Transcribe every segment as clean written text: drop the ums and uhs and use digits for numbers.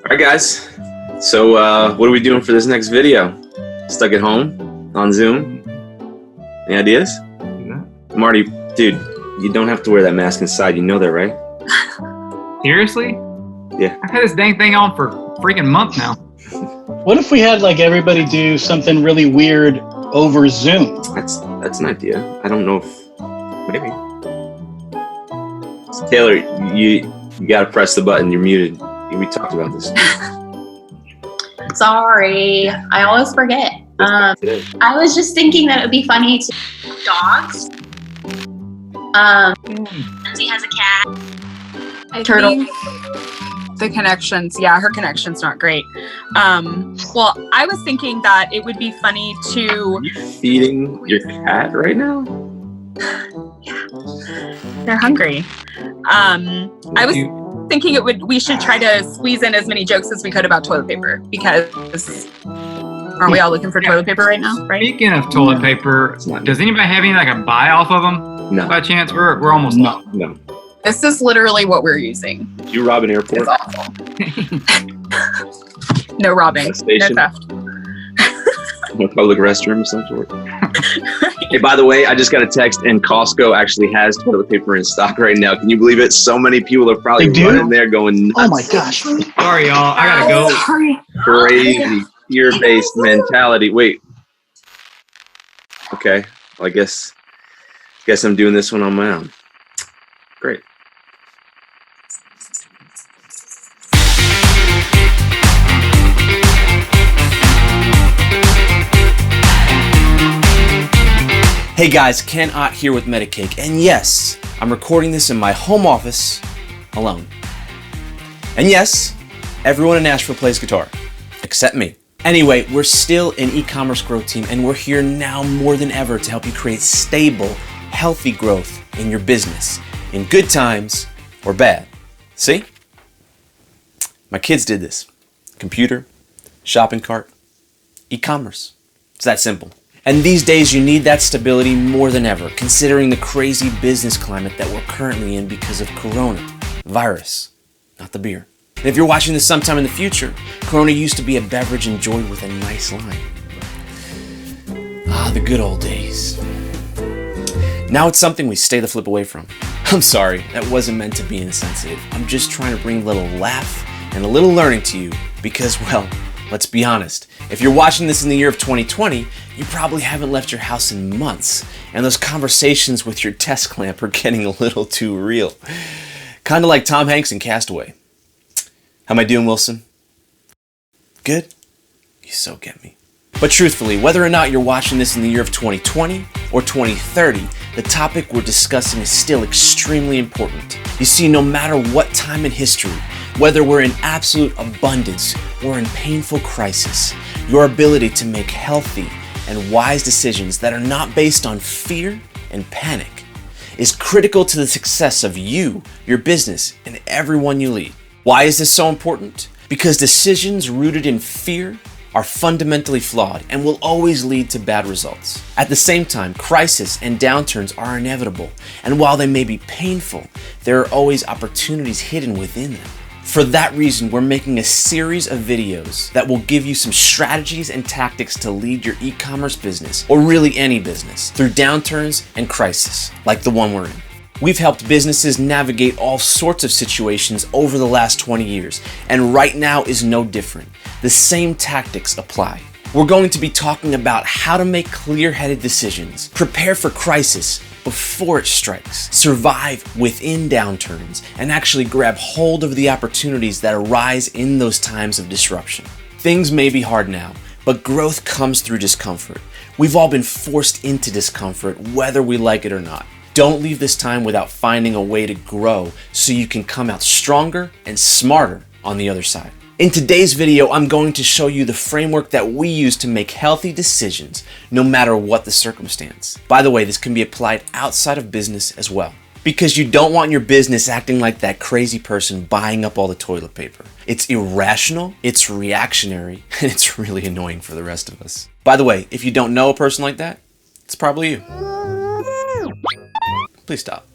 All right, guys. So what are we doing for this next video? Stuck at home on Zoom? Any ideas? Yeah. Marty, dude, you don't have to wear that mask inside. You know that, right? Seriously? Yeah. I've had this dang thing on for a freaking month now. What if we had like everybody do something really weird over Zoom? That's an idea. I don't know if maybe. So Taylor, you got to press the button. You're muted. We talked about this. Sorry, I always forget. I was just thinking that it would be funny to dogs. Lindsay has a cat. I Turtle. think the connections, yeah, her connection's not great. Well, I was thinking that it would be funny to... Are you feeding your cat right now? They're hungry. I was thinking we should try to squeeze in as many jokes as we could about toilet paper, because aren't we all looking for toilet paper right now, right? Speaking of toilet paper, does anybody have any like a buy off of them? No. By chance, we're almost done. No. This is literally what we're using. Did you rob an airport? It's awful. No robbing, no Station. theft. A public restroom of some sort. Hey, by the way, I just got a text, and Costco actually has toilet paper in stock right now. Can you believe it? So many people are probably They do? running there going nuts. Oh my gosh. Sorry, y'all. I gotta go. Sorry. Crazy fear-based mentality. Wait. Okay. Well, I guess I'm doing this one on my own. Great. Hey guys, Ken Ott here with Metacake, and yes, I'm recording this in my home office alone. And yes, everyone in Nashville plays guitar, except me. Anyway, we're still an e-commerce growth team, and we're here now more than ever to help you create stable, healthy growth in your business, in good times or bad. See? My kids did this. Computer, shopping cart, e-commerce. It's that simple. And these days you need that stability more than ever, considering the crazy business climate that we're currently in because of coronavirus, not the beer. And if you're watching this sometime in the future, Corona used to be a beverage enjoyed with a nice line. Ah, the good old days. Now it's something we stay the flip away from. I'm sorry, that wasn't meant to be insensitive. I'm just trying to bring a little laugh and a little learning to you because, well, let's be honest. If you're watching this in the year of 2020, you probably haven't left your house in months, and those conversations with your desk lamp are getting a little too real. Kind of like Tom Hanks in Castaway. How am I doing, Wilson? Good? You so get me. But truthfully, whether or not you're watching this in the year of 2020 or 2030, the topic we're discussing is still extremely important. You see, no matter what time in history, whether we're in absolute abundance or in painful crisis, your ability to make healthy and wise decisions that are not based on fear and panic is critical to the success of you, your business, and everyone you lead. Why is this so important? Because decisions rooted in fear are fundamentally flawed and will always lead to bad results. At the same time, crisis and downturns are inevitable, and while they may be painful, there are always opportunities hidden within them. For that reason, we're making a series of videos that will give you some strategies and tactics to lead your e-commerce business, or really any business, through downturns and crisis, like the one we're in. We've helped businesses navigate all sorts of situations over the last 20 years, and right now is no different. The same tactics apply. We're going to be talking about how to make clear-headed decisions, prepare for crisis before it strikes, survive within downturns, and actually grab hold of the opportunities that arise in those times of disruption. Things may be hard now, but growth comes through discomfort. We've all been forced into discomfort, whether we like it or not. Don't leave this time without finding a way to grow so you can come out stronger and smarter on the other side. In today's video, I'm going to show you the framework that we use to make healthy decisions, no matter what the circumstance. By the way, this can be applied outside of business as well, because you don't want your business acting like that crazy person buying up all the toilet paper. It's irrational, it's reactionary, and it's really annoying for the rest of us. By the way, if you don't know a person like that, it's probably you. Please stop.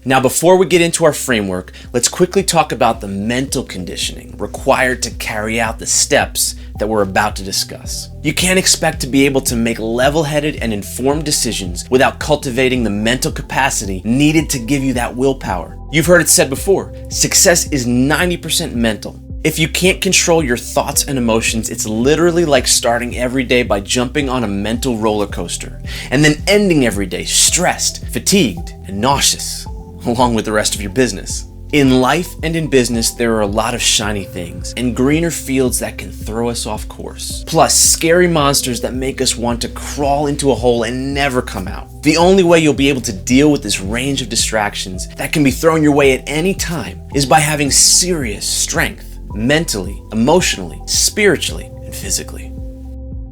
Now, before we get into our framework, let's quickly talk about the mental conditioning required to carry out the steps that we're about to discuss. You can't expect to be able to make level-headed and informed decisions without cultivating the mental capacity needed to give you that willpower. You've heard it said before, success is 90% mental. If you can't control your thoughts and emotions, it's literally like starting every day by jumping on a mental roller coaster and then ending every day stressed, fatigued, and nauseous, along with the rest of your business. In life and in business, there are a lot of shiny things and greener fields that can throw us off course. Plus, scary monsters that make us want to crawl into a hole and never come out. The only way you'll be able to deal with this range of distractions that can be thrown your way at any time is by having serious strength, mentally, emotionally, spiritually, and physically.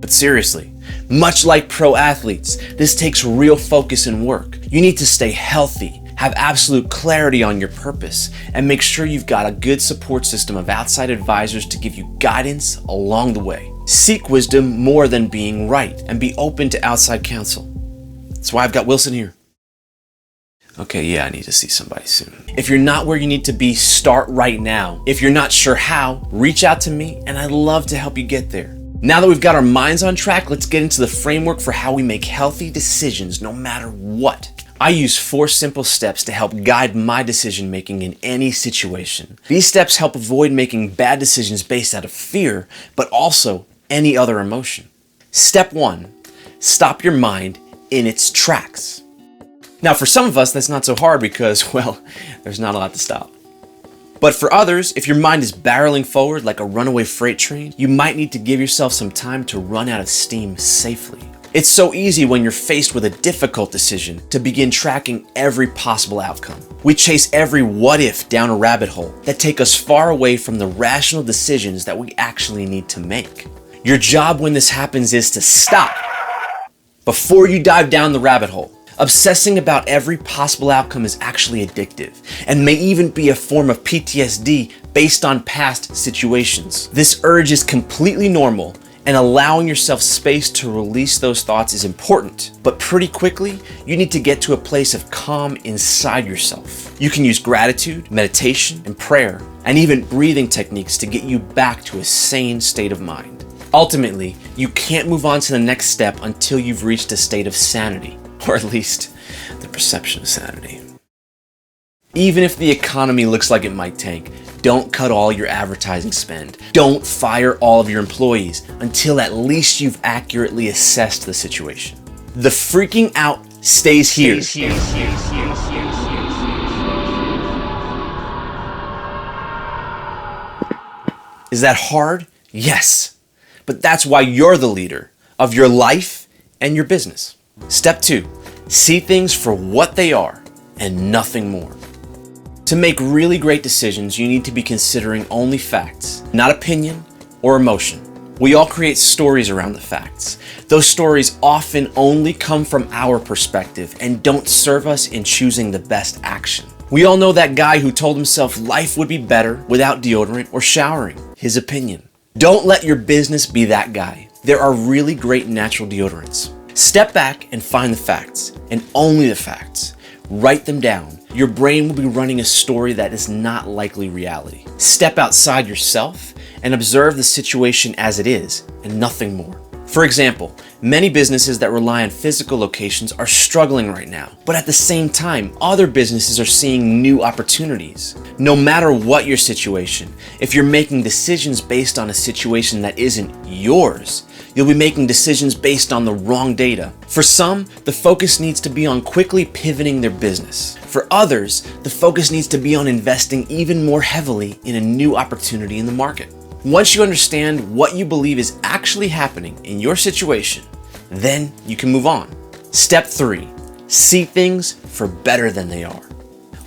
But seriously, much like pro athletes, this takes real focus and work. You need to stay healthy, have absolute clarity on your purpose, and make sure you've got a good support system of outside advisors to give you guidance along the way. Seek wisdom more than being right, and be open to outside counsel. That's why I've got Wilson here. Okay, yeah, I need to see somebody soon. If you're not where you need to be, start right now. If you're not sure how, reach out to me, and I'd love to help you get there. Now that we've got our minds on track, let's get into the framework for how we make healthy decisions no matter what. I use 4 simple steps to help guide my decision making in any situation. These steps help avoid making bad decisions based out of fear, but also any other emotion. Step 1, stop your mind in its tracks. Now, for some of us, that's not so hard because, well, there's not a lot to stop. But for others, if your mind is barreling forward like a runaway freight train, you might need to give yourself some time to run out of steam safely. It's so easy when you're faced with a difficult decision to begin tracking every possible outcome. We chase every what if down a rabbit hole that take us far away from the rational decisions that we actually need to make. Your job when this happens is to stop before you dive down the rabbit hole. Obsessing about every possible outcome is actually addictive and may even be a form of PTSD based on past situations. This urge is completely normal, and allowing yourself space to release those thoughts is important. But pretty quickly, you need to get to a place of calm inside yourself. You can use gratitude, meditation, and prayer, and even breathing techniques to get you back to a sane state of mind. Ultimately, you can't move on to the next step until you've reached a state of sanity, or at least the perception of sanity. Even if the economy looks like it might tank, don't cut all your advertising spend. Don't fire all of your employees until at least you've accurately assessed the situation. The freaking out stays here. Is that hard? Yes. But that's why you're the leader of your life and your business. Step 2, see things for what they are and nothing more. To make really great decisions, you need to be considering only facts, not opinion or emotion. We all create stories around the facts. Those stories often only come from our perspective and don't serve us in choosing the best action. We all know that guy who told himself life would be better without deodorant or showering. His opinion. Don't let your business be that guy. There are really great natural deodorants. Step back and find the facts, and only the facts. Write them down. Your brain will be running a story that is not likely reality. Step outside yourself and observe the situation as it is and nothing more. For example, many businesses that rely on physical locations are struggling right now, but at the same time, other businesses are seeing new opportunities. No matter what your situation, if you're making decisions based on a situation that isn't yours, you'll be making decisions based on the wrong data. For some, the focus needs to be on quickly pivoting their business. For others, the focus needs to be on investing even more heavily in a new opportunity in the market. Once you understand what you believe is actually happening in your situation, then you can move on. Step 3, see things for better than they are.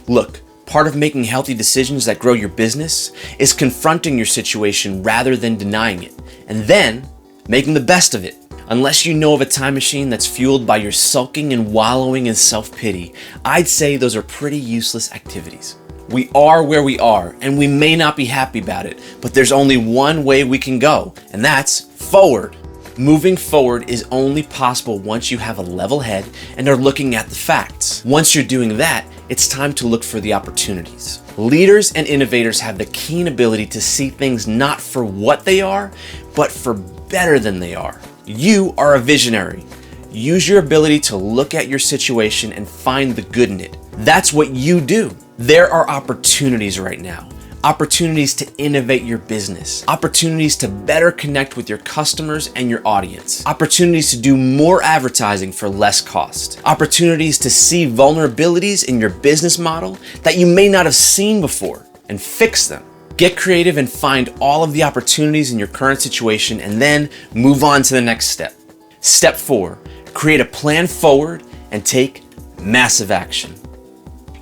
Look, part of making healthy decisions that grow your business is confronting your situation rather than denying it, and then making the best of it. Unless you know of a time machine that's fueled by your sulking and wallowing in self-pity, I'd say those are pretty useless activities. We are where we are, and we may not be happy about it, but there's only one way we can go, and that's forward. Moving forward is only possible once you have a level head and are looking at the facts. Once you're doing that, it's time to look for the opportunities. Leaders and innovators have the keen ability to see things not for what they are, but for better than they are. You are a visionary. Use your ability to look at your situation and find the good in it. That's what you do. There are opportunities right now. Opportunities to innovate your business, opportunities to better connect with your customers and your audience, opportunities to do more advertising for less cost, opportunities to see vulnerabilities in your business model that you may not have seen before and fix them. Get creative and find all of the opportunities in your current situation and then move on to the next step. Step 4, create a plan forward and take massive action.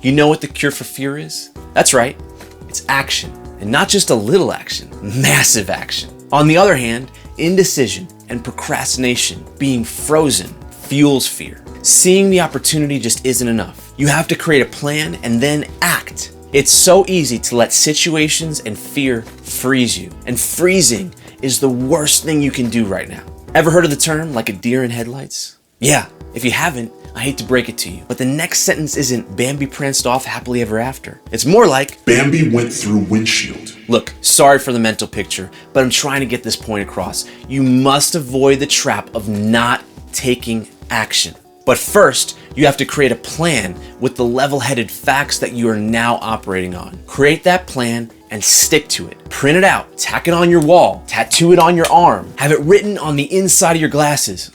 You know what the cure for fear is? That's right. It's action, and not just a little action, massive action. On the other hand, indecision and procrastination, being frozen, fuels fear. Seeing the opportunity just isn't enough. You have to create a plan and then act. It's so easy to let situations and fear freeze you, and freezing is the worst thing you can do right now. Ever heard of the term like a deer in headlights? Yeah, if you haven't, I hate to break it to you, but the next sentence isn't Bambi pranced off happily ever after. It's more like Bambi went through windshield. Look, sorry for the mental picture, but I'm trying to get this point across. You must avoid the trap of not taking action. But first, you have to create a plan with the level-headed facts that you are now operating on. Create that plan and stick to it. Print it out, tack it on your wall, tattoo it on your arm, have it written on the inside of your glasses.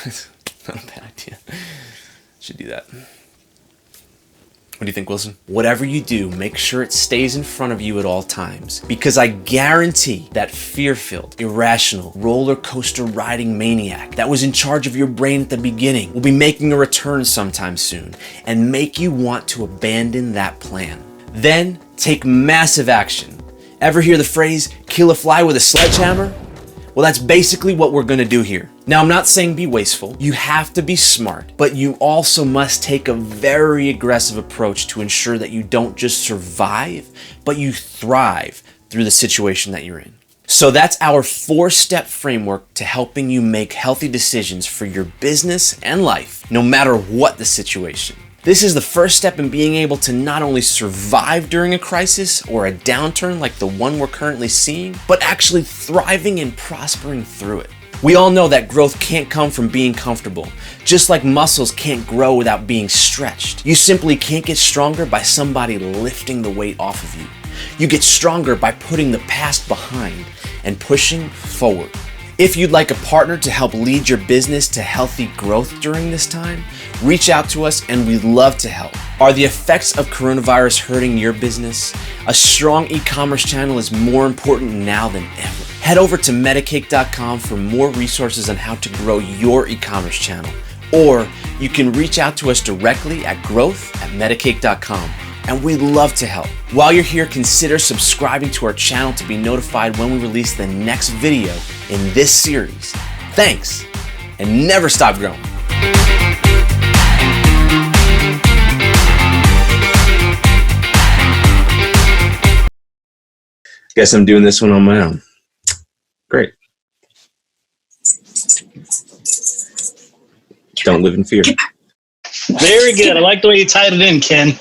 Not a bad idea. Should do that. What do you think, Wilson? Whatever you do, make sure it stays in front of you at all times, because I guarantee that fear-filled, irrational, roller coaster riding maniac that was in charge of your brain at the beginning will be making a return sometime soon and make you want to abandon that plan. Then take massive action. Ever hear the phrase, kill a fly with a sledgehammer? Well, that's basically what we're gonna do here. Now, I'm not saying be wasteful. You have to be smart, but you also must take a very aggressive approach to ensure that you don't just survive, but you thrive through the situation that you're in. So that's our 4-step framework to helping you make healthy decisions for your business and life, no matter what the situation. This is the first step in being able to not only survive during a crisis or a downturn like the one we're currently seeing, but actually thriving and prospering through it. We all know that growth can't come from being comfortable, just like muscles can't grow without being stretched. You simply can't get stronger by somebody lifting the weight off of you. You get stronger by putting the past behind and pushing forward. If you'd like a partner to help lead your business to healthy growth during this time, reach out to us and we'd love to help. Are the effects of coronavirus hurting your business? A strong e-commerce channel is more important now than ever. Head over to Metacake.com for more resources on how to grow your e-commerce channel. Or you can reach out to us directly at growth@metacake.com. And we'd love to help. While you're here, consider subscribing to our channel to be notified when we release the next video in this series. Thanks, and never stop growing. Guess I'm doing this one on my own. Great. Don't live in fear. Very good. I like the way you tied it in, Ken.